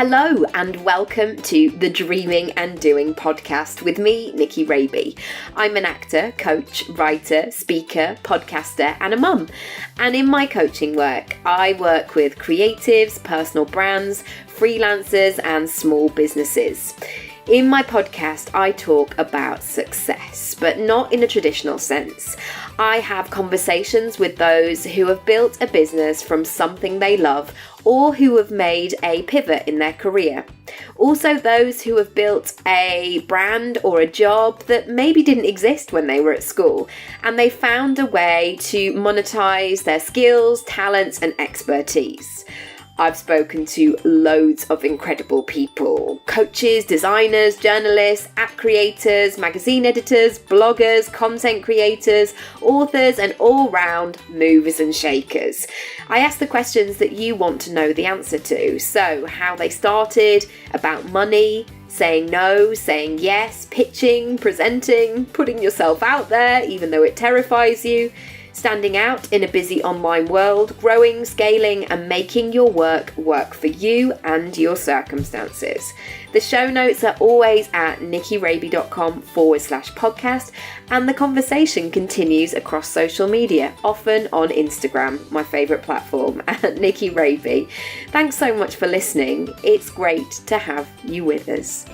Hello and welcome to the Dreaming and Doing podcast with me, Nicky Raby. I'm an actor, coach, writer, speaker, podcaster and a mum. And in my coaching work, I work with creatives, personal brands, freelancers and small businesses. In my podcast, I talk about success, but not in a traditional sense. I have conversations with those who have built a business from something they love or who have made a pivot in their career. Also those who have built a brand or a job that maybe didn't exist when they were at school, and they found a way to monetize their skills, talents and expertise. I've spoken to loads of incredible people, coaches, designers, journalists, app creators, magazine editors, bloggers, content creators, authors, and all-round movers and shakers. I ask the questions that you want to know the answer to. So how they started, about money, saying no, saying yes, pitching, presenting, putting yourself out there even though it terrifies you, standing out in a busy online world, growing, scaling and making your work for you and your circumstances. The show notes are always at nickyraby.com/podcast and the conversation continues across social media, often on Instagram, my favourite platform, at Nicky Raby. Thanks so much for listening. It's great to have you with us.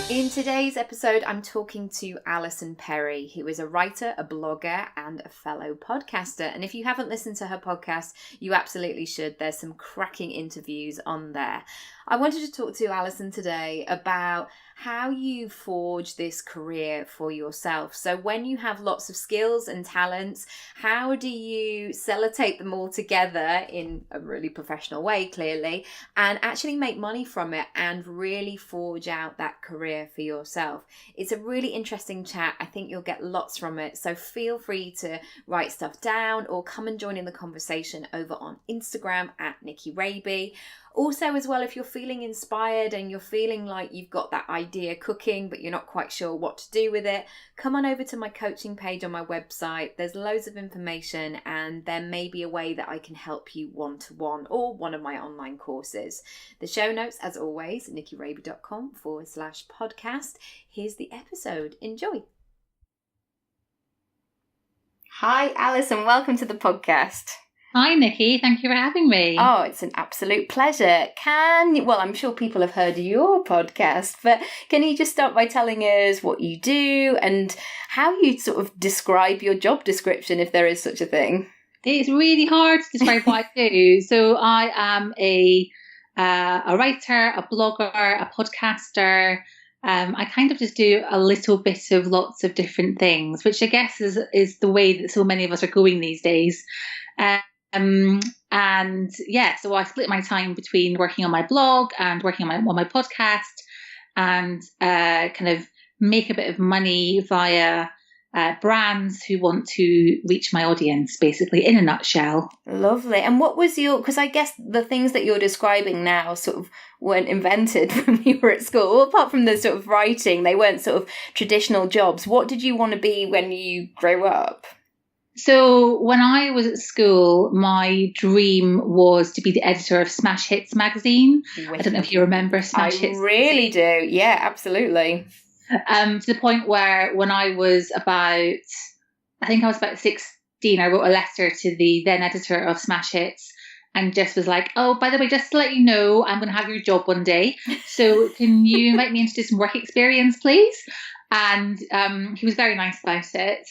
In today's episode, I'm talking to Alison Perry, who is a writer, a blogger, and a fellow podcaster. And if you haven't listened to her podcast, you absolutely should. There's some cracking interviews on there. I wanted to talk to Alison today about how you forge this career for yourself. So when you have lots of skills and talents, how do you sellotape them all together in a really professional way, clearly, and actually make money from it and really forge out that career for yourself? It's a really interesting chat. I think you'll get lots from it. So feel free to write stuff down or come and join in the conversation over on Instagram at Nicky Raby. Also, as well, if you're feeling inspired and you're feeling like you've got that idea cooking, but you're not quite sure what to do with it, come on over to my coaching page on my website. There's loads of information and there may be a way that I can help you one-to-one or one of my online courses. The show notes, as always, nickyraby.com/podcast. Here's the episode. Enjoy. Hi, Alison. Welcome to the podcast. Hi, Nikki. Thank you for having me. Oh, it's an absolute pleasure. I'm sure people have heard your podcast, but can you just start by telling us what you do and how you sort of describe your job description, if there is such a thing? It's really hard to describe what I do. So I am a writer, a blogger, a podcaster. I kind of just do a little bit of lots of different things, which I guess is the way that so many of us are going these days. So I split my time between working on my blog and working on my podcast and kind of make a bit of money via brands who want to reach my audience, basically, in a nutshell. Lovely. And what was because I guess the things that you're describing now sort of weren't invented when you were at school. Well, apart from the sort of writing, they weren't sort of traditional jobs. What did you want to be when you grew up? So when I was at school, my dream was to be the editor of Smash Hits magazine. I don't know if you remember Smash Hits. I really do. Yeah, absolutely. To the point where when I was about 16, I wrote a letter to the then editor of Smash Hits and just was like, oh, by the way, just to let you know, I'm going to have your job one day. So can you invite me in to do some work experience, please? And he was very nice about it.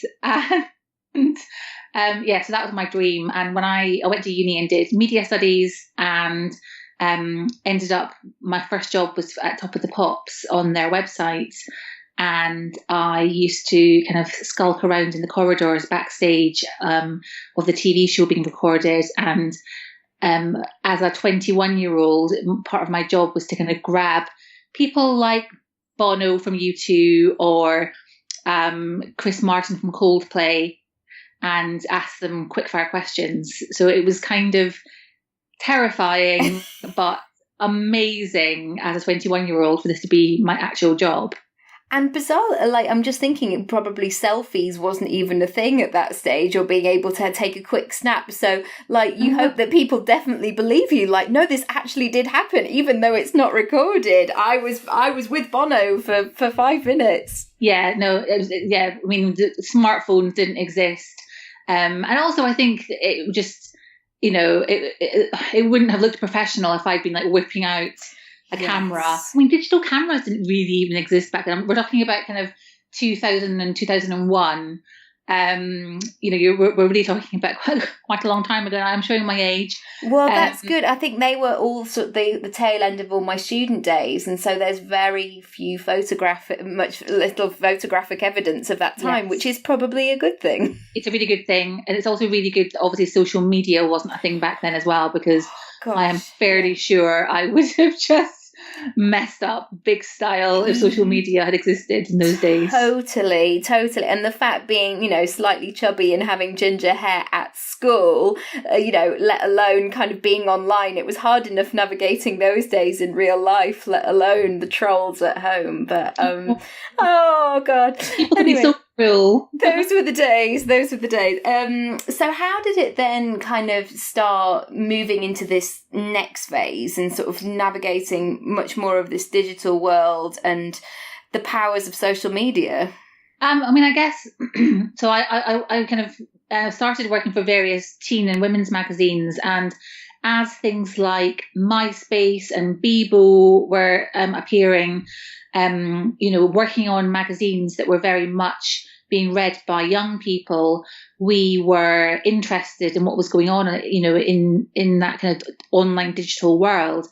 So that was my dream. And when I went to uni and did media studies and ended up, my first job was at Top of the Pops on their website. And I used to kind of skulk around in the corridors backstage of the TV show being recorded. And as a 21-year-old, part of my job was to kind of grab people like Bono from U2 or Chris Martin from Coldplay and ask them quickfire questions. So it was kind of terrifying, but amazing as a 21-year-old for this to be my actual job. And bizarre, like, I'm just thinking probably selfies wasn't even a thing at that stage, or being able to take a quick snap. So, like, you hope that people definitely believe you. Like, no, this actually did happen, even though it's not recorded. I was with Bono for 5 minutes. Yeah, no, I mean, the smartphones didn't exist. And also, I think it just, it wouldn't have looked professional if I'd been like whipping out a camera. I mean, digital cameras didn't really even exist back then. We're talking about kind of 2000 and 2001. We're really talking about quite a long time ago. I'm showing my age. Well, that's good. I think they were all sort of the tail end of all my student days, and so there's very few little photographic evidence of that time, which is probably a good thing. It's a really good thing, and it's also really good. Obviously, social media wasn't a thing back then as well, because I am fairly sure I would have just messed up big style if social media had existed in those days. Totally. And the fact being, slightly chubby and having ginger hair at school, let alone kind of being online, it was hard enough navigating those days in real life, let alone the trolls at home. But oh god, anyway, so cruel. Those were the days. So how did it then kind of start moving into this next phase and sort of navigating much more of this digital world and the powers of social media? I guess so. I kind of started working for various teen and women's magazines, and as things like MySpace and Bebo were appearing, working on magazines that were very much being read by young people, we were interested in what was going on, in that kind of online digital world,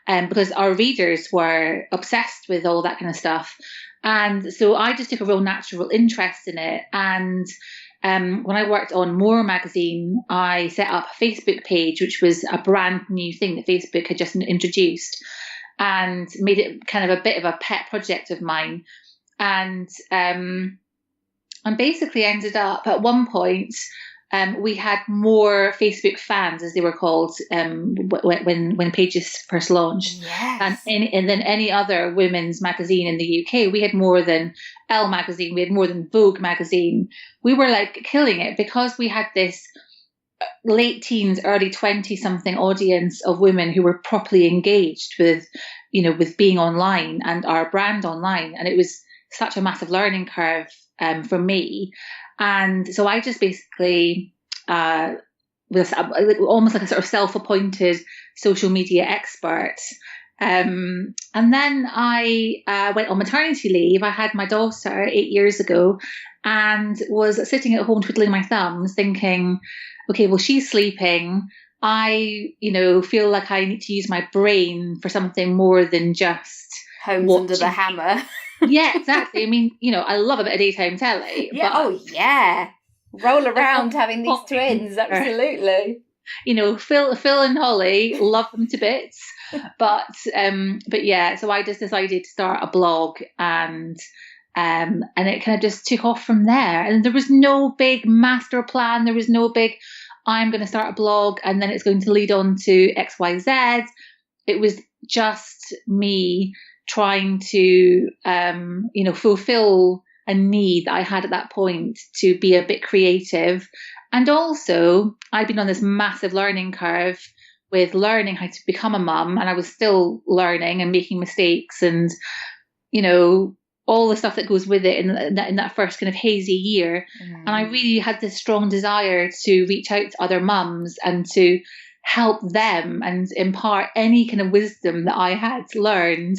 because our readers were obsessed with all that kind of stuff. And so I just took a real natural interest in it. And when I worked on More magazine, I set up a Facebook page, which was a brand new thing that Facebook had just introduced, and made it kind of a bit of a pet project of mine. And basically ended up at one point, we had more Facebook fans, as they were called, when pages first launched, yes. and then any other women's magazine in the UK. We had more than Elle magazine, we had more than Vogue magazine. We were like killing it because we had this late teens, early 20-something audience of women who were properly engaged with being online and our brand online, and it was such a massive learning curve for me. And so I just basically was almost like a sort of self-appointed social media expert. And then I went on maternity leave. I had my daughter 8 years ago and was sitting at home twiddling my thumbs thinking, okay, well, she's sleeping. I, feel like I need to use my brain for something more than just Homes Under the Hammer. Yeah, exactly. I mean, I love a bit of daytime telly. Yeah. Oh, yeah. Roll around having these twins. Absolutely. Phil and Holly, love them to bits. But yeah, so I just decided to start a blog, and it kind of just took off from there. And there was no big master plan. There was no big, I'm going to start a blog and then it's going to lead on to XYZ. It was just me trying to, fulfill a need that I had at that point to be a bit creative. And also, I'd been on this massive learning curve with learning how to become a mum, and I was still learning and making mistakes and, all the stuff that goes with it in that first kind of hazy year. And I really had this strong desire to reach out to other mums and to help them and impart any kind of wisdom that I had learned,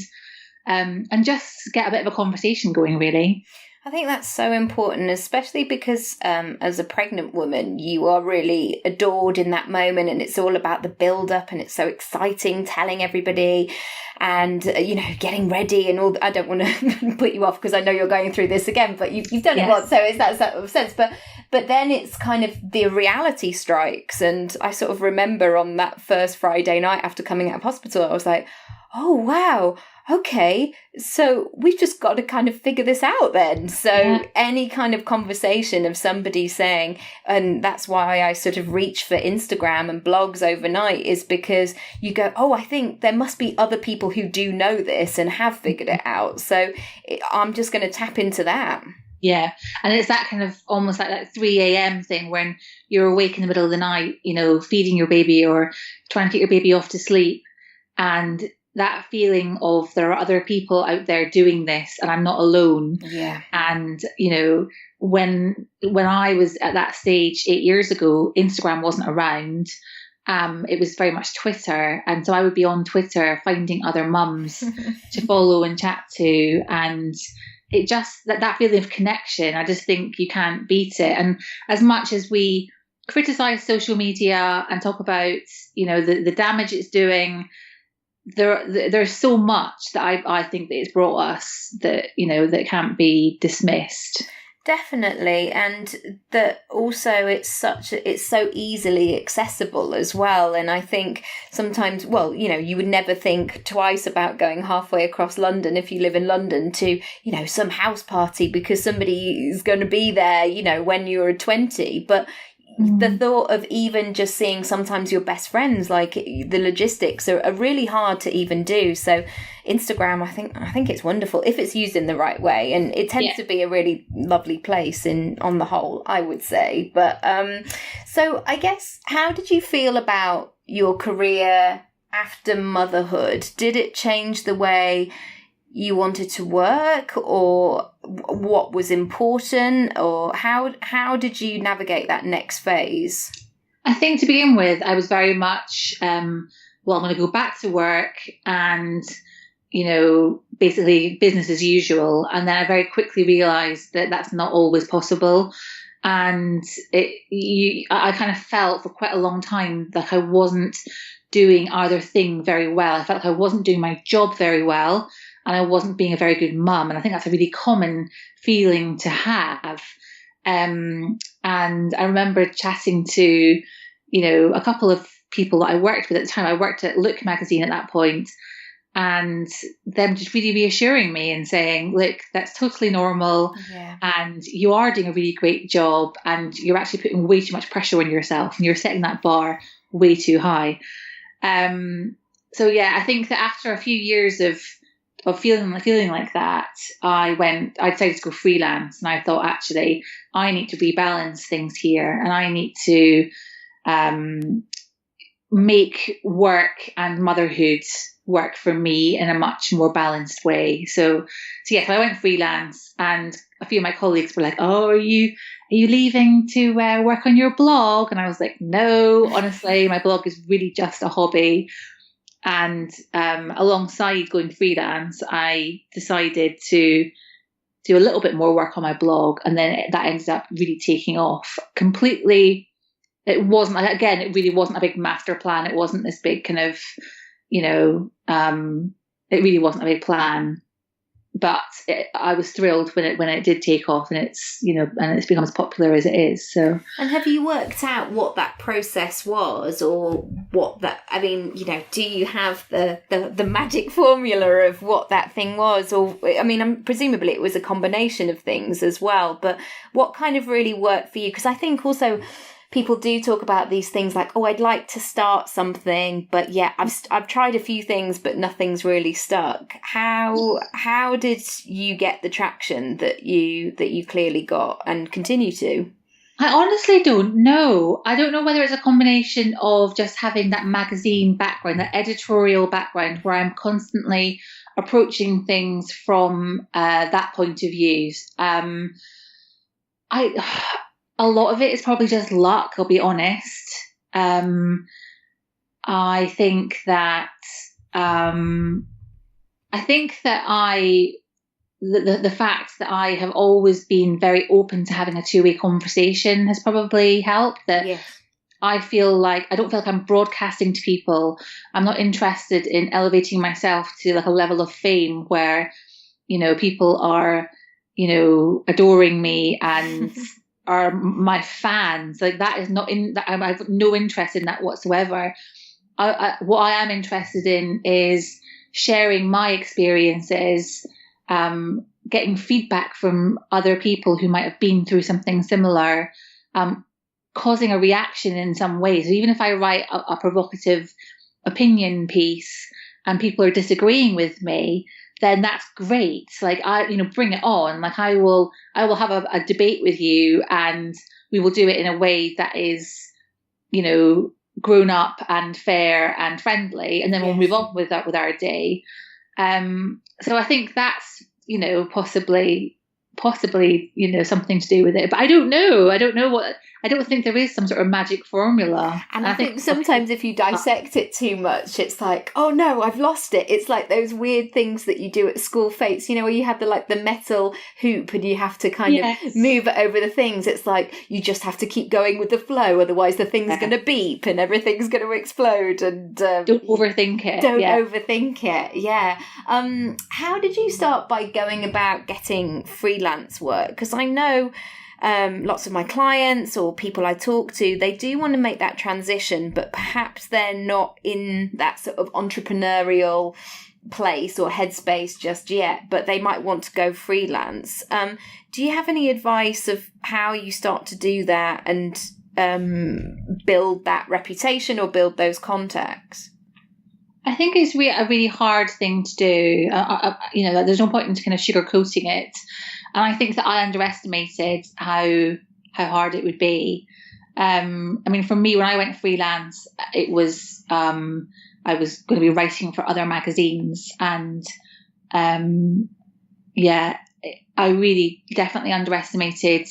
and just get a bit of a conversation going, really. I think that's so important, especially because as a pregnant woman, you are really adored in that moment, and it's all about the build-up, and it's so exciting telling everybody and, getting ready and all. I don't want to put you off because I know you're going through this again, but you've done it once, so it's that sort of sense. But then it's kind of the reality strikes, and I sort of remember on that first Friday night after coming out of hospital, I was like, oh, wow. Okay, so we've just got to kind of figure this out then. So any kind of conversation of somebody saying, and that's why I sort of reach for Instagram and blogs overnight, is because you go, oh, I think there must be other people who do know this and have figured it out. So I'm just going to tap into that. Yeah. And it's that kind of almost like that 3 a.m. thing when you're awake in the middle of the night, feeding your baby or trying to get your baby off to sleep. And that feeling of there are other people out there doing this and I'm not alone. Yeah. And, when I was at that stage 8 years ago, Instagram wasn't around. It was very much Twitter. And so I would be on Twitter finding other mums to follow and chat to. And it just, that feeling of connection, I just think you can't beat it. And as much as we criticize social media and talk about, the damage it's doing, there's so much that I think that it's brought us that that can't be dismissed. Definitely, and that also it's so easily accessible as well. And I think sometimes, you would never think twice about going halfway across London if you live in London to some house party because somebody is going to be there when you're 20, but the thought of even just seeing sometimes your best friends, like the logistics are really hard to even do. So Instagram, I think it's wonderful if it's used in the right way, and it tends to be a really lovely place on the whole, I would say. But so I guess, how did you feel about your career after motherhood? Did it change the way you wanted to work, or what was important, or how did you navigate that next phase? I think to begin with, I was very much, I'm going to go back to work and, basically business as usual. And then I very quickly realized that that's not always possible. And I kind of felt for quite a long time that I wasn't doing either thing very well. I felt like I wasn't doing my job very well, and I wasn't being a very good mum. And I think that's a really common feeling to have. And I remember chatting to, a couple of people that I worked with at the time. I worked at Look magazine at that point, and them just really reassuring me and saying, look, that's totally normal. Yeah. And you are doing a really great job, and you're actually putting way too much pressure on yourself, and you're setting that bar way too high. So I think that after a few years of feeling like that, I decided to go freelance, and I thought, actually, I need to rebalance things here, and I need to make work and motherhood work for me in a much more balanced way. So I went freelance, and a few of my colleagues were like, oh, are you leaving to work on your blog? And I was like, no, honestly, my blog is really just a hobby. And alongside going freelance, I decided to do a little bit more work on my blog, and then that ended up really taking off completely. It really wasn't a big master plan. It wasn't this big kind of, it really wasn't a big plan. But I was thrilled when it did take off, and it's become as popular as it is. So. And have you worked out what that process was, or what that? I mean, do you have the magic formula of what that thing was? Or presumably it was a combination of things as well. But what kind of really worked for you? Because I think also people do talk about these things like, oh, I'd like to start something, but I've tried a few things, but nothing's really stuck. How did you get the traction that you clearly got and continue to? I honestly don't know. I don't know whether it's a combination of just having that magazine background, that editorial background, where I'm constantly approaching things from that point of view. A lot of it is probably just luck, I'll be honest. I think that the fact that I have always been very open to having a two-way conversation has probably helped. Yes. I don't feel like I'm broadcasting to people. I'm not interested in elevating myself to like a level of fame where, people are, adoring me and are my fans. Like that is not in that. I have no interest in that whatsoever. What I am interested in is sharing my experiences, getting feedback from other people who might have been through something similar, causing a reaction in some way. So even if I write a provocative opinion piece and people are disagreeing with me, then that's great. Like, bring it on. Like, I will have a debate with you, and we will do it in a way that is, grown up and fair and friendly, and then we'll move on with our day. So I think that's, possibly, something to do with it. But I don't know. I don't think there is some sort of magic formula. And I think sometimes if you dissect it too much, it's like, oh no, I've lost it. It's like those weird things that you do at school fetes, where you have the metal hoop and you have to kind of move it over the things. It's like, you just have to keep going with the flow. Otherwise the thing's going to beep and everything's going to explode. And don't overthink it. Don't overthink it. Yeah. How did you start by going about getting freelance work? Because I know lots of my clients or people I talk to, they do want to make that transition, but perhaps they're not in that sort of entrepreneurial place or headspace just yet, but they might want to go freelance. Do you have any advice of how you start to do that and build that reputation or build those contacts? I think it's a really hard thing to do. There's no point in kind of sugarcoating it. And I think that I underestimated how hard it would be. For me, when I went freelance, it was I was going to be writing for other magazines, and I really definitely underestimated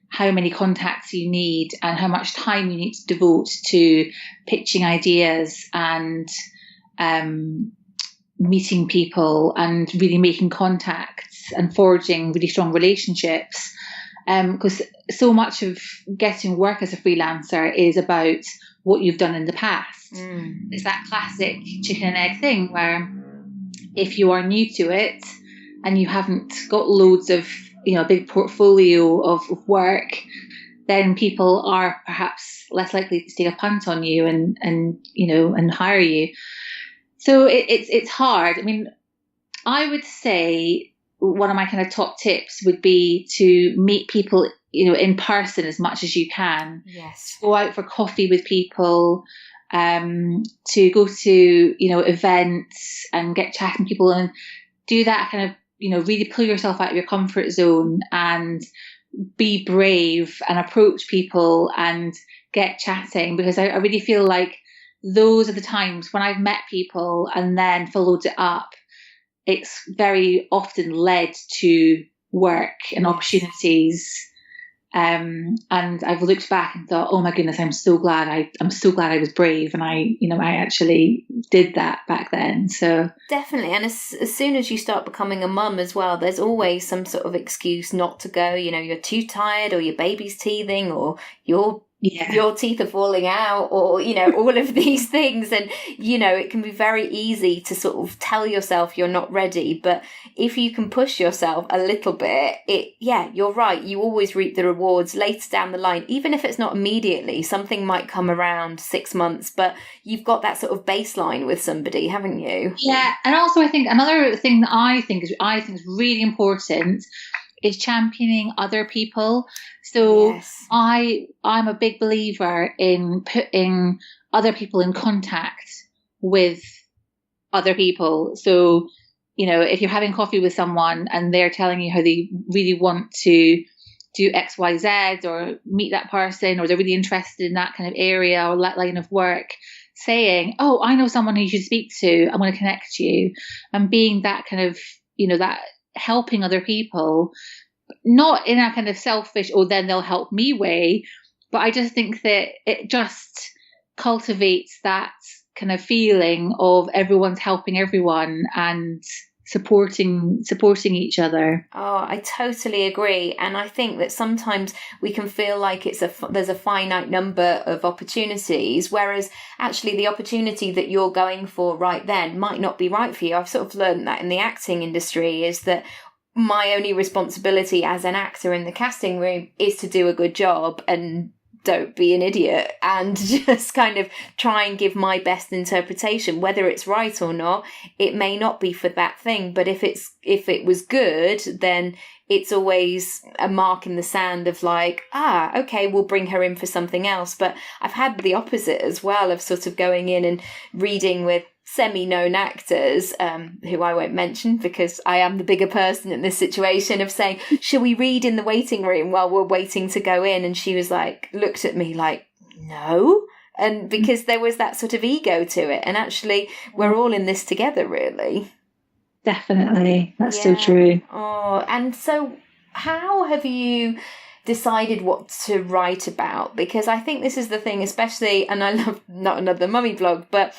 how many contacts you need and how much time you need to devote to pitching ideas and meeting people and really making contacts and forging really strong relationships. Because so much of getting work as a freelancer is about what you've done in the past. It's that classic chicken and egg thing where if you are new to it and you haven't got loads of, a big portfolio of work, then people are perhaps less likely to take a punt on you and hire you. So it's hard. I would say one of my kind of top tips would be to meet people, in person as much as you can. Yes. Go out for coffee with people, to go to, events and get chatting to people and do that kind of, really pull yourself out of your comfort zone and be brave and approach people and get chatting, because I really feel like those are the times when I've met people and then followed it up. It's very often led to work and opportunities. And I've looked back and thought, oh my goodness, I'm so glad I was brave and I actually did that back then. So definitely. And as soon as you start becoming a mum as well, there's always some sort of excuse not to go. You're too tired, or your baby's teething, or your teeth are falling out, or, all of these things. And, it can be very easy to sort of tell yourself you're not ready. But if you can push yourself a little bit, you're right. You always reap the rewards later down the line. Even if it's not immediately, something might come around 6 months, but you've got that sort of baseline with somebody, haven't you? Yeah. And also I think another thing that I think is really important is championing other people. So yes. I'm a big believer in putting other people in contact with other people. So, if you're having coffee with someone and they're telling you how they really want to do X, Y, Z, or meet that person, or they're really interested in that kind of area or that line of work, saying, oh, I know someone who you should speak to, I'm going to connect you, and being that kind of, that helping other people, not in a kind of selfish, then they'll help me way, but I just think that it just cultivates that kind of feeling of everyone's helping everyone and supporting each other. Oh, I totally agree. And I think that sometimes we can feel like there's a finite number of opportunities, whereas actually the opportunity that you're going for right then might not be right for you. I've sort of learned that in the acting industry, is that my only responsibility as an actor in the casting room is to do a good job and don't be an idiot and just kind of try and give my best interpretation. Whether it's right or not, it may not be for that thing, but if it was good, then it's always a mark in the sand of like, okay, we'll bring her in for something else. But I've had the opposite as well, of sort of going in and reading with semi-known actors, who I won't mention because I am the bigger person in this situation, of saying, shall we read in the waiting room while we're waiting to go in? And she was like, looked at me like, no. And because there was that sort of ego to it. And actually, we're all in this together, really. Definitely. That's so true. Oh, and so how have you decided what to write about? Because I think this is the thing, especially, and I love not another mummy blog, but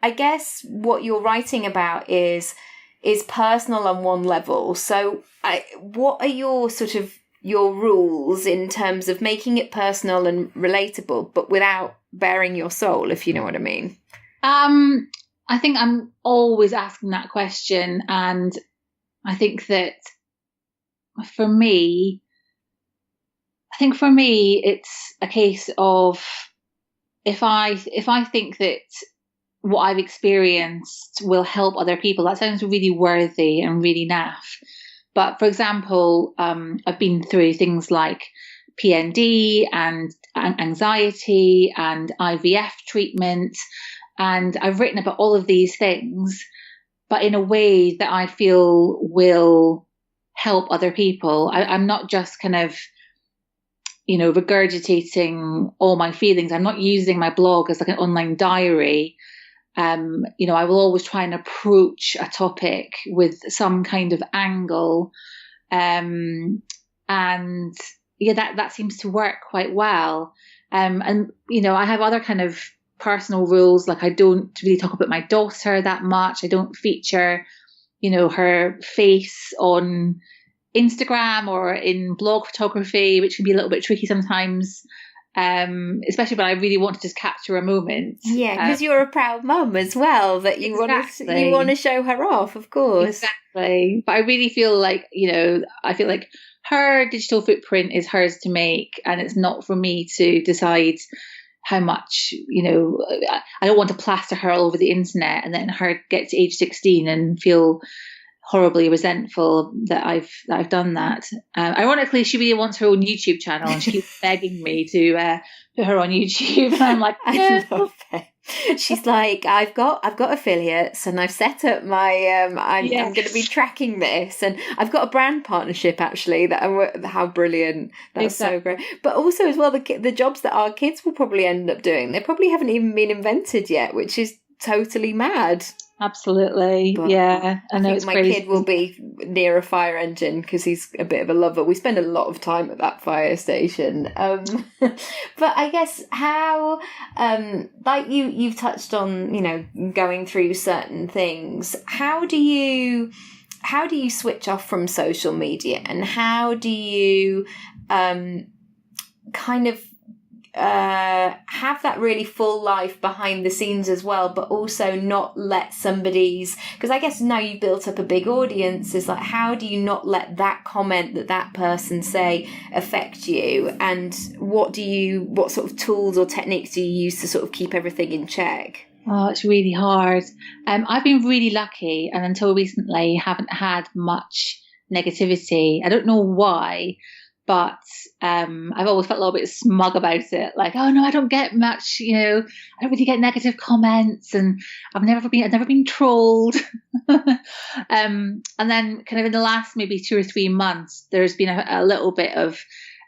I guess what you're writing about is personal on one level. So what are your rules in terms of making it personal and relatable, but without bearing your soul, if you know what I mean? I think I'm always asking that question. And I think that for me, it's a case of if I think that what I've experienced will help other people, that sounds really worthy and really naff. But for example, I've been through things like PND and anxiety and IVF treatment. And I've written about all of these things, but in a way that I feel will help other people. I'm not just kind of, regurgitating all my feelings. I'm not using my blog as like an online diary. I will always try and approach a topic with some kind of angle. And that seems to work quite well. I have other kind of personal rules, like I don't really talk about my daughter that much. I don't feature, her face on Instagram or in blog photography, which can be a little bit tricky sometimes. Especially when I really want to just capture a moment. Yeah, because you're a proud mum as well, that you want to show her off, of course. Exactly. But I really feel like, I feel like her digital footprint is hers to make, and it's not for me to decide how much, I don't want to plaster her all over the internet and then her get to age 16 and feel horribly resentful that I've done that. Ironically, she really wants her own YouTube channel, and she keeps begging me to put her on YouTube. And I'm like, no. I love it. She's like, I've got affiliates, and I've set up my I'm going to be tracking this, and I've got a brand partnership actually. How brilliant! That's exactly. So great. But also as well, the jobs that our kids will probably end up doing, they probably haven't even been invented yet, which is totally mad. Absolutely. But yeah. I know think my crazy. Kid will be near a fire engine because he's a bit of a lover. We spend a lot of time at that fire station. But I guess how, like you've touched on, going through certain things. How do you switch off from social media, and how do you kind of have that really full life behind the scenes as well, but also not let because I guess now you've built up a big audience, is like, how do you not let that comment that person say affect you, and what sort of tools or techniques do you use to sort of keep everything in check? Oh, it's really hard. I've been really lucky, and until recently haven't had much negativity. I don't know why, but I've always felt a little bit smug about it. Like, oh no, I don't get much, I don't really get negative comments, and I've never been trolled. And then kind of in the last maybe 2 or 3 months, there's been a little bit of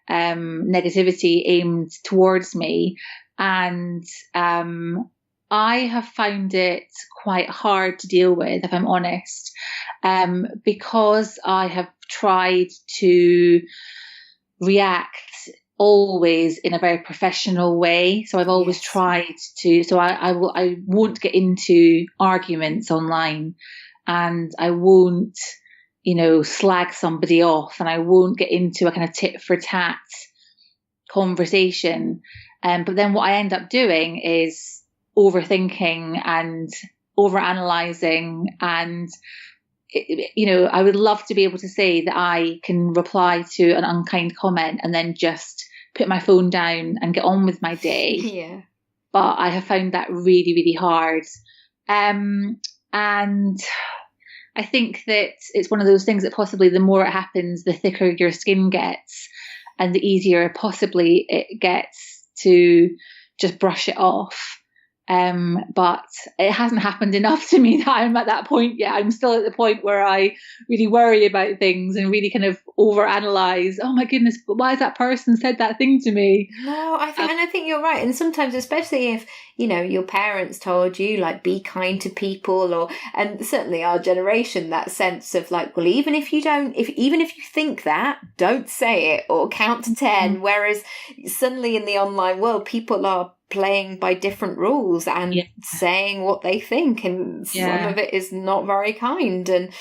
negativity aimed towards me. And I have found it quite hard to deal with, if I'm honest, because I have tried to react always in a very professional way. So I've always tried to, so I won't get into arguments online, and I won't, slag somebody off, and I won't get into a kind of tit for tat conversation. But then what I end up doing is overthinking and overanalyzing, and I would love to be able to say that I can reply to an unkind comment and then just put my phone down and get on with my day. Yeah. But I have found that really, really hard. And I think that it's one of those things that possibly the more it happens, the thicker your skin gets and the easier possibly it gets to just brush it off. But it hasn't happened enough to me that I'm at that point yet. I'm still at the point where I really worry about things and really kind of overanalyze. Oh my goodness, why has that person said that thing to me? No, I think you're right. And sometimes, especially if, you know, your parents told you, like, be kind to people, and certainly our generation, that sense of like, well, even if you think that, don't say it or count to 10. Whereas suddenly in the online world, people are playing by different rules and saying what they think, and some of it is not very kind. And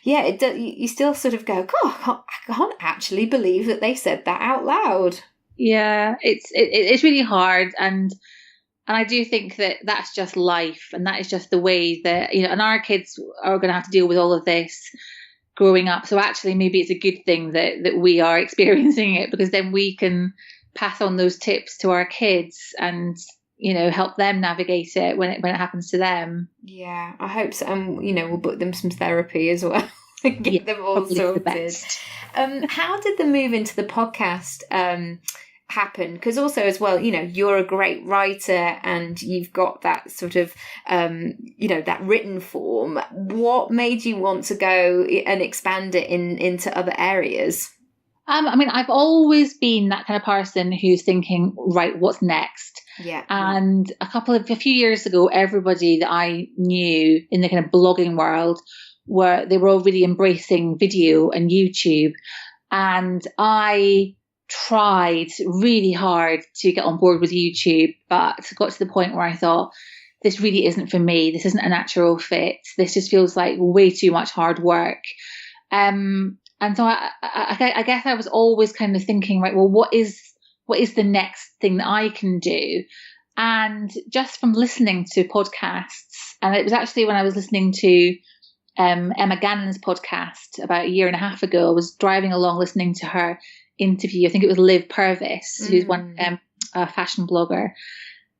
you still sort of go, God, I can't actually believe that they said that out loud. Yeah, it's really hard, and I do think that that's just life, and that is just the way that, you know, and our kids are going to have to deal with all of this growing up. So actually, maybe it's a good thing that we are experiencing it, because then we can pass on those tips to our kids and, you know, help them navigate it when it happens to them. Yeah, I hope so. And, you know, we'll book them some therapy as well. Get them all sorted. How did the move into the podcast happen? Because also as well, you know, you're a great writer and you've got that sort of, you know, that written form. What made you want to go and expand it into other areas? I mean, I've always been that kind of person who's thinking, right, what's next? Yeah. And a few years ago, everybody that I knew in the kind of blogging world they were all really embracing video and YouTube. And I tried really hard to get on board with YouTube, but got to the point where I thought, this really isn't for me. This isn't a natural fit. This just feels like way too much hard work. And so I guess I was always kind of thinking, right, well, what is the next thing that I can do? And just from listening to podcasts, and it was actually when I was listening to Emma Gannon's podcast about a year and a half ago, I was driving along listening to her interview. I think it was Liv Purvis, who's a fashion blogger.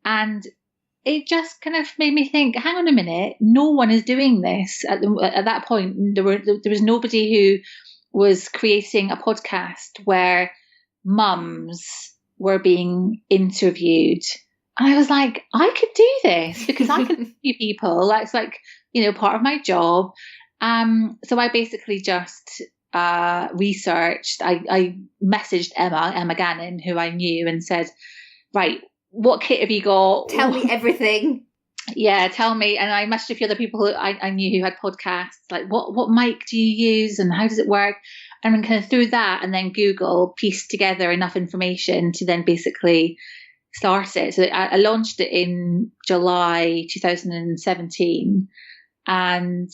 And it just kind of made me think, hang on a minute, no one is doing this. At that point, there was nobody who was creating a podcast where mums were being interviewed. And I was like, I could do this because I can interview people. That's like, you know, part of my job. So I basically just researched. I messaged Emma Gannon, who I knew, and said, right, what kit have you got? Tell me everything. Yeah, tell me. And I messaged a few other people who I knew who had podcasts, like what mic do you use and how does it work? And then kind of through that and then Google pieced together enough information to then basically start it. So I launched it in July 2017 and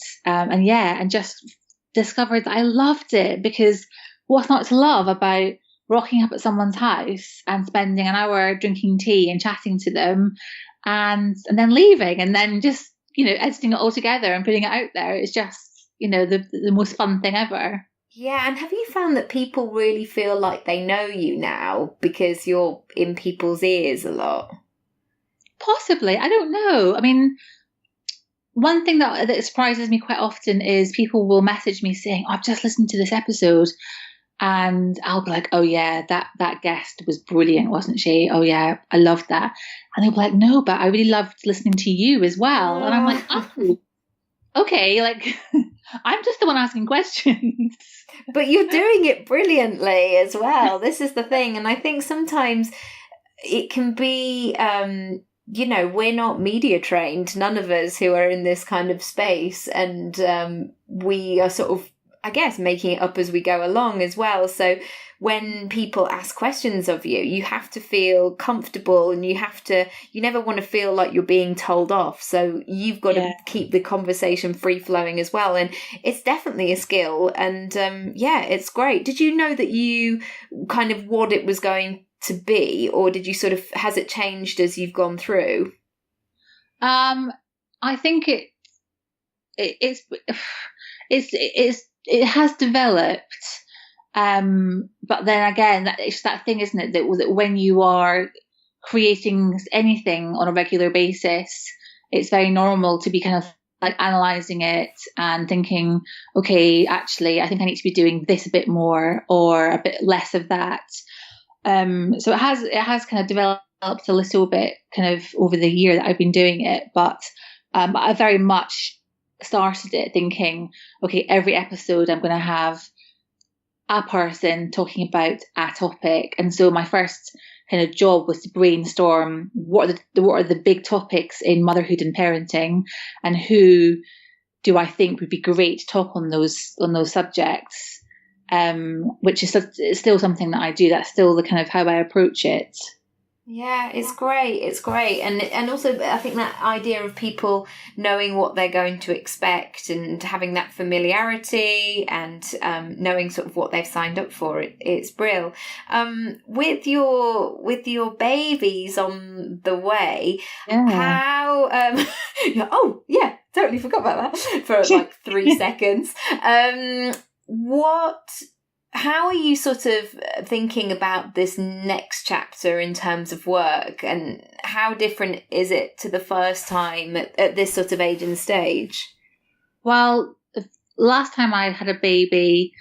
just discovered that I loved it, because what's not to love about rocking up at someone's house and spending an hour drinking tea and chatting to them and then leaving and then just, you know, editing it all together and putting it out there. It's just, you know, the most fun thing ever. Yeah, and have you found that people really feel like they know you now because you're in people's ears a lot? Possibly. I don't know. I mean, one thing that surprises me quite often is people will message me saying, I've just listened to this episode. And I'll be like, oh yeah, that guest was brilliant, wasn't she? Oh yeah, I loved that. And they'll be like, no, but I really loved listening to you as well. And I'm like, oh, okay, like I'm just the one asking questions. But you're doing it brilliantly as well. This is the thing. And I think sometimes it can be, you know, we're not media trained, none of us who are in this kind of space. And we are sort of, I guess, making it up as we go along as well. So when people ask questions of you, you have to feel comfortable and you never want to feel like you're being told off. So you've got to keep the conversation free flowing as well. And it's definitely a skill. And it's great. Did you know that you kind of what it was going to be, or did you sort of, has it changed as you've gone through? I think it has developed. But then again, it's that thing, isn't it, that when you are creating anything on a regular basis, it's very normal to be kind of like analysing it and thinking, okay, actually, I think I need to be doing this a bit more or a bit less of that. So it has kind of developed a little bit kind of over the year that I've been doing it, but I very much started it thinking, okay, every episode I'm going to have a person talking about a topic. And so my first kind of job was to brainstorm what are the big topics in motherhood and parenting, and who do I think would be great to talk on those subjects, which is still something that I do. That's still the kind of how I approach it. Yeah, it's great. It's great. And also I think that idea of people knowing what they're going to expect and having that familiarity and knowing sort of what they've signed up for, it's brilliant. With your babies on the way, how oh yeah, totally forgot about that for like 3 seconds. How are you sort of thinking about this next chapter in terms of work, and how different is it to the first time at this sort of age and stage? Well, last time I had a baby,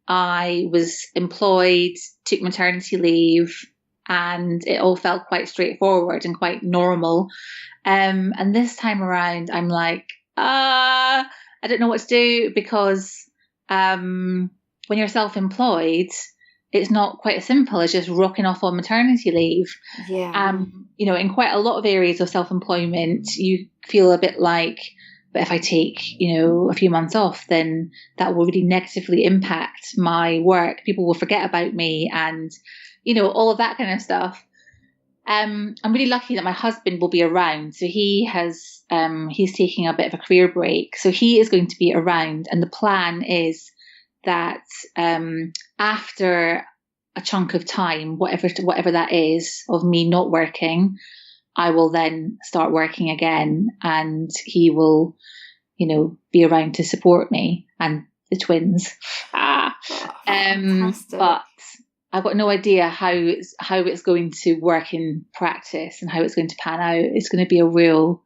I was employed, took maternity leave, and it all felt quite straightforward and quite normal. And this time around, I'm like, I don't know what to do, because when you're self-employed, it's not quite as simple as just rocking off on maternity leave. Yeah. In quite a lot of areas of self-employment, you feel a bit like, but if I take, a few months off, then that will really negatively impact my work. People will forget about me and, all of that kind of stuff. I'm really lucky that my husband will be around. So he's taking a bit of a career break. So he is going to be around. And the plan is that after a chunk of time, whatever that is, of me not working, I will then start working again, and he will, be around to support me and the twins. But I've got no idea how it's going to work in practice and how it's going to pan out. It's going to be a real,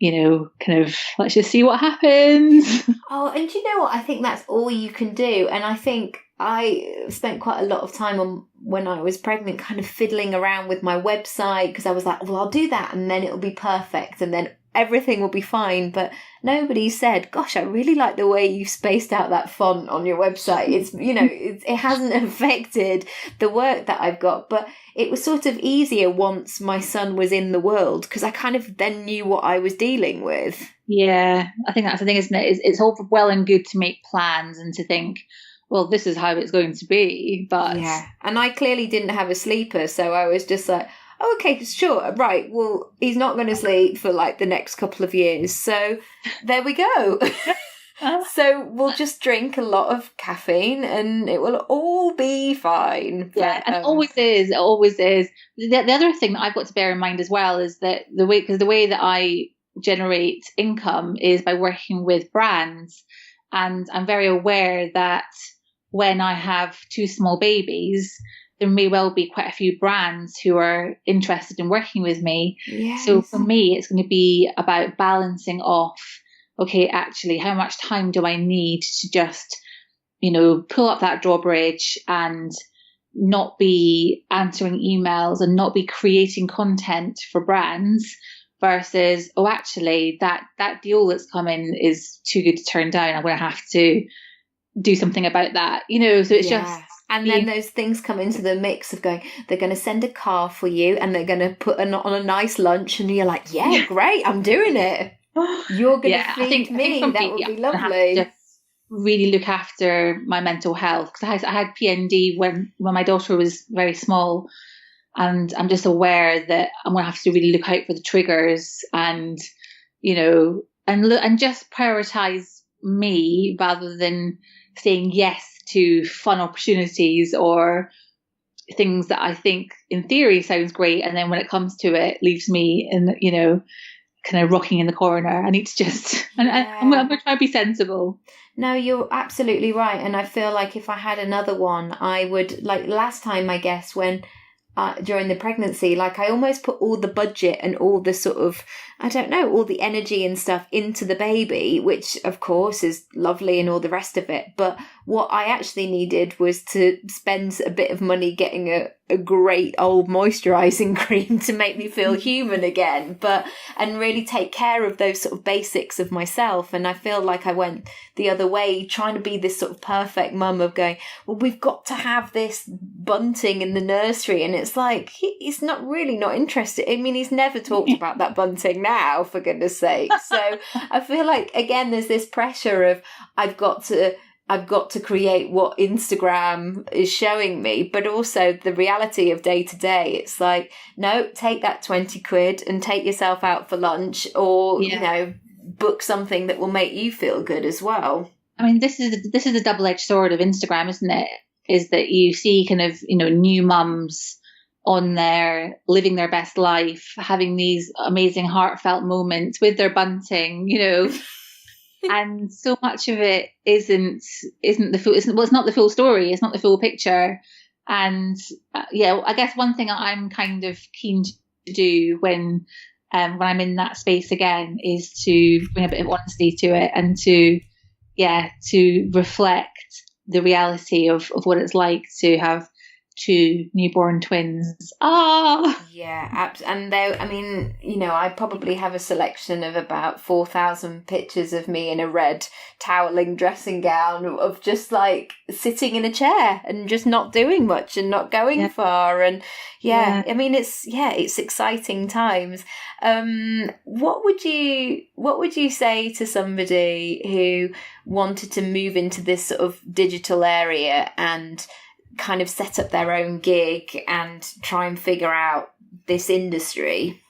kind of, let's just see what happens. Oh, and do you know what? I think that's all you can do. And I think I spent quite a lot of time when I was pregnant, kind of fiddling around with my website, because I was like, well, I'll do that and then it'll be perfect and then everything will be fine. But nobody said, gosh, I really like the way you've spaced out that font on your website. It's, it hasn't affected the work that I've got, but it was sort of easier once my son was in the world, because I kind of then knew what I was dealing with. Yeah, I think that's the thing, isn't it? It's all well and good to make plans and to think, well, this is how it's going to be. But yeah, and I clearly didn't have a sleeper, so I was just like, oh, okay, sure, right, well, he's not going to sleep for like the next couple of years, so there we go. So we'll just drink a lot of caffeine and it will all be fine. Yeah, and it always is. The other thing that I've got to bear in mind as well is that the way that I generate income is by working with brands, and I'm very aware that when I have 2 small babies, there may well be quite a few brands who are interested in working with me. Yes. So for me, it's going to be about balancing off, okay, actually, how much time do I need to just, pull up that drawbridge and not be answering emails and not be creating content for brands, versus, oh, actually, that deal that's coming is too good to turn down. I'm going to have to do something about that, so it's just. And then those things come into the mix of going, they're going to send a car for you and they're going to put on a nice lunch, and you're like, yeah, great, I'm doing it. You're going to feed me. That would be lovely. Just really look after my mental health, because I had PND when my daughter was very small, and I'm just aware that I'm going to have to really look out for the triggers and, and just prioritize me rather than saying yes to fun opportunities or things that I think in theory sounds great, and then when it comes to it leaves me in kind of rocking in the corner. I need to just, and I'm going to try to be sensible. No, you're absolutely right. And I feel like if I had another one, I would, like last time, I guess, when during the pregnancy, like I almost put all the budget and all the sort of, I don't know, all the energy and stuff into the baby, which of course is lovely and all the rest of it. But what I actually needed was to spend a bit of money getting a great old moisturising cream to make me feel human again, and really take care of those sort of basics of myself. And I feel like I went the other way, trying to be this sort of perfect mum of going, well, we've got to have this bunting in the nursery. And it's like, he's not interested. I mean, he's never talked about that bunting now, for goodness sake. So I feel like, again, there's this pressure of I've got to create what Instagram is showing me, but also the reality of day to day. It's like, no, take that 20 quid and take yourself out for lunch, or, book something that will make you feel good as well. I mean, this is the double-edged sword of Instagram, isn't it? Is that you see kind of, new mums on there living their best life, having these amazing heartfelt moments with their bunting, and so much of it isn't the full. It's not the full story. It's not the full picture. And I guess one thing I'm kind of keen to do when I'm in that space again is to bring a bit of honesty to it, and to reflect the reality of what it's like to have two newborn twins. Yeah, and I probably have a selection of about 4,000 pictures of me in a red toweling dressing gown of just like sitting in a chair and just not doing much and not going far. And I mean, it's exciting times. What would you say to somebody who wanted to move into this sort of digital area and kind of set up their own gig and try and figure out this industry?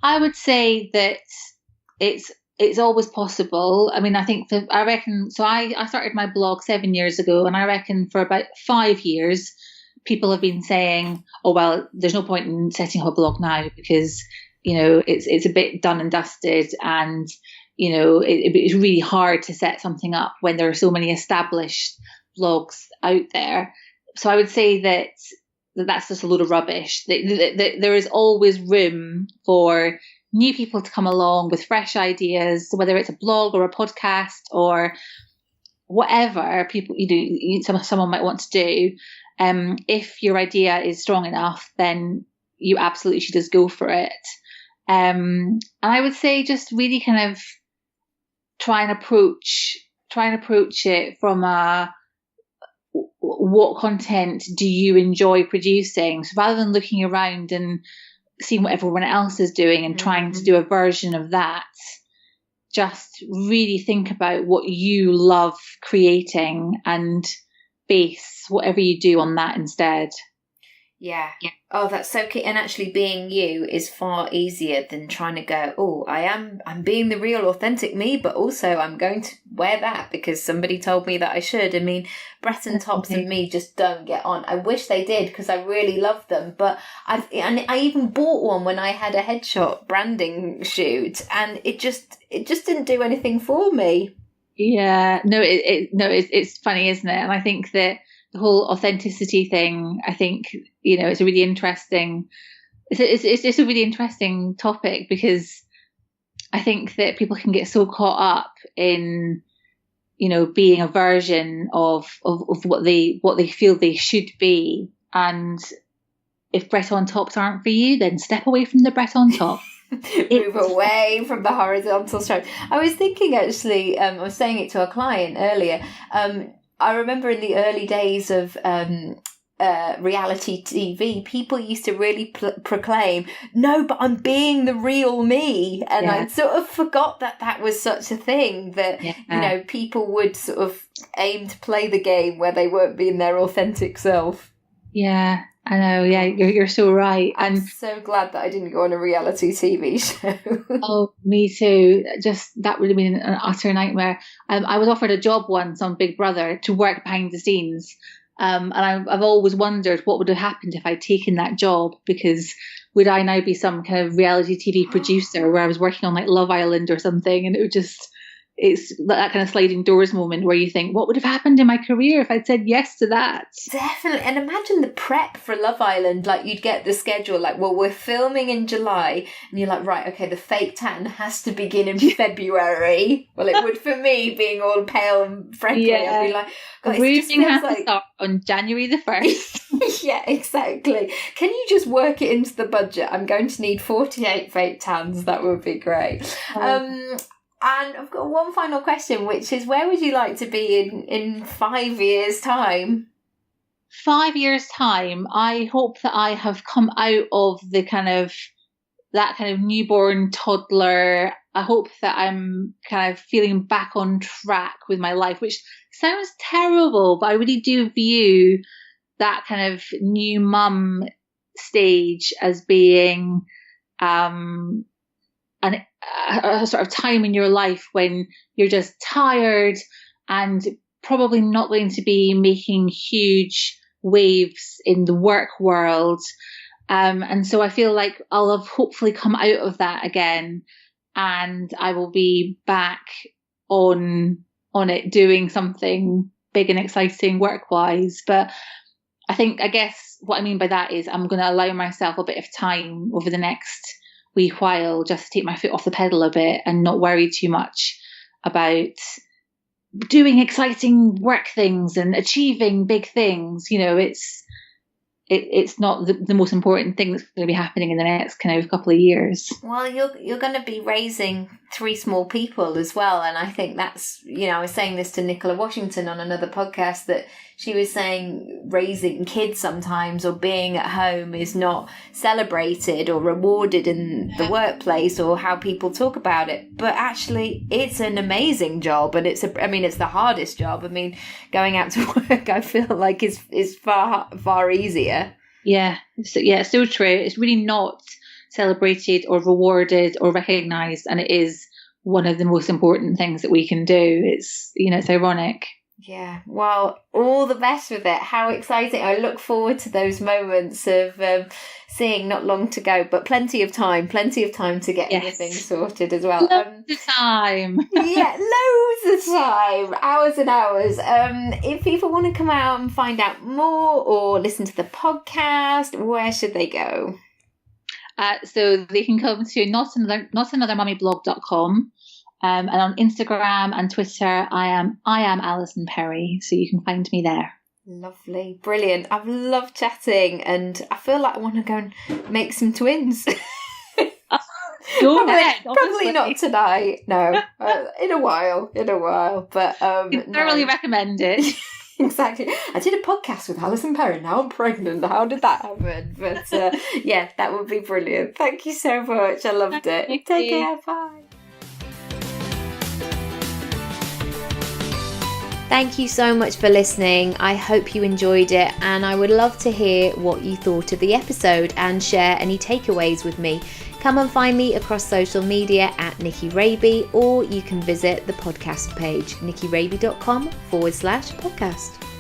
I would say that it's always possible. I mean, I reckon, so I started my blog 7 years ago, and I reckon for about 5 years people have been saying, oh, well, there's no point in setting up a blog now because, it's a bit done and dusted, and, it's really hard to set something up when there are so many established blogs out there. So I would say that that's just a load of rubbish. That there is always room for new people to come along with fresh ideas, whether it's a blog or a podcast or whatever people someone might want to do. If your idea is strong enough, then you absolutely should just go for it. And I would say just really kind of try and approach it from what content do you enjoy producing? So rather than looking around and seeing what everyone else is doing and trying to do a version of that, just really think about what you love creating and base whatever you do on that instead. Yeah. Oh, that's so key. And actually being you is far easier than trying to go, I'm being the real authentic me, but also I'm going to wear that because somebody told me that I should. I mean, Breton tops and me just don't get on. I wish they did because I really love them. But I even bought one when I had a headshot branding shoot, and it just didn't do anything for me. Yeah, it's funny, isn't it? And I think that the whole authenticity thing, I think, it's a really interesting, it's just a really interesting topic, because I think that people can get so caught up in, being a version of what they feel they should be. And if Breton tops aren't for you, then step away from the Breton top. Move away from the horizontal stripe. I was thinking, actually, I was saying it to a client earlier. I remember in the early days of reality TV, people used to really proclaim, no, but I'm being the real me. And I sort of forgot that was such a thing, that, people would sort of aim to play the game where they weren't being their authentic self. Yeah. I know, yeah, you're so right. I'm so glad that I didn't go on a reality TV show. Oh, me too. Just, that would have been an utter nightmare. I was offered a job once on Big Brother to work behind the scenes. And I've always wondered what would have happened if I'd taken that job, because would I now be some kind of reality TV producer where I was working on like Love Island or something, and it would just, it's that kind of sliding doors moment where you think, what would have happened in my career if I'd said yes to that? Definitely. And imagine the prep for Love Island. Like, you'd get the schedule, like, well, we're filming in July, and you're like, right, okay, the fake tan has to begin in February. Well, it would for me, being all pale and freckly. Yeah. I'd be like, guys, Roofing has like... to start on January the 1st. Yeah, exactly. Can you just work it into the budget? I'm going to need 48 fake tans. That would be great. And I've got one final question, which is, where would you like to be in 5 years' time? 5 years' time, I hope that I have come out of that kind of newborn toddler. I hope that I'm kind of feeling back on track with my life, which sounds terrible, but I really do view that kind of new mum stage as being a sort of time in your life when you're just tired and probably not going to be making huge waves in the work world. And so I feel like I'll have hopefully come out of that again, and I will be back on it doing something big and exciting work-wise. But I guess what I mean by that is I'm going to allow myself a bit of time over the next wee while just to take my foot off the pedal a bit and not worry too much about doing exciting work things and achieving big things. You know, it's not the most important thing that's going to be happening in the next kind of couple of years. Well, you're going to be raising 3 small people as well, and I think that's, you know, I was saying this to Nicola Washington on another podcast, that she was saying raising kids sometimes, or being at home, is not celebrated or rewarded in the workplace or how people talk about it, but actually it's an amazing job, and it's the hardest job. I mean, going out to work, I feel like is far easier. Yeah, so true. It's really not celebrated or rewarded or recognised, and it is one of the most important things that we can do. It's ironic. Yeah, well, all the best with it. How exciting. I look forward to those moments of seeing not long to go, but plenty of time to get everything sorted as well. Loads of time. Yeah, loads of time. Hours and hours. If people want to come out and find out more or listen to the podcast, where should they go? So they can come to notanothermummyblog.com. And on Instagram and Twitter, I am Alison Perry, so you can find me there. Lovely, brilliant. I've loved chatting, and I feel like I want to go and make some twins. Probably not tonight. No, in a while. But thoroughly recommend it. Exactly. I did a podcast with Alison Perry. Now I'm pregnant. How did that happen? But yeah, that would be brilliant. Thank you so much. I loved it. Take care. Bye. Thank you so much for listening. I hope you enjoyed it, and I would love to hear what you thought of the episode and share any takeaways with me. Come and find me across social media at Nicky Raby, or you can visit the podcast page, nickyraby.com/podcast.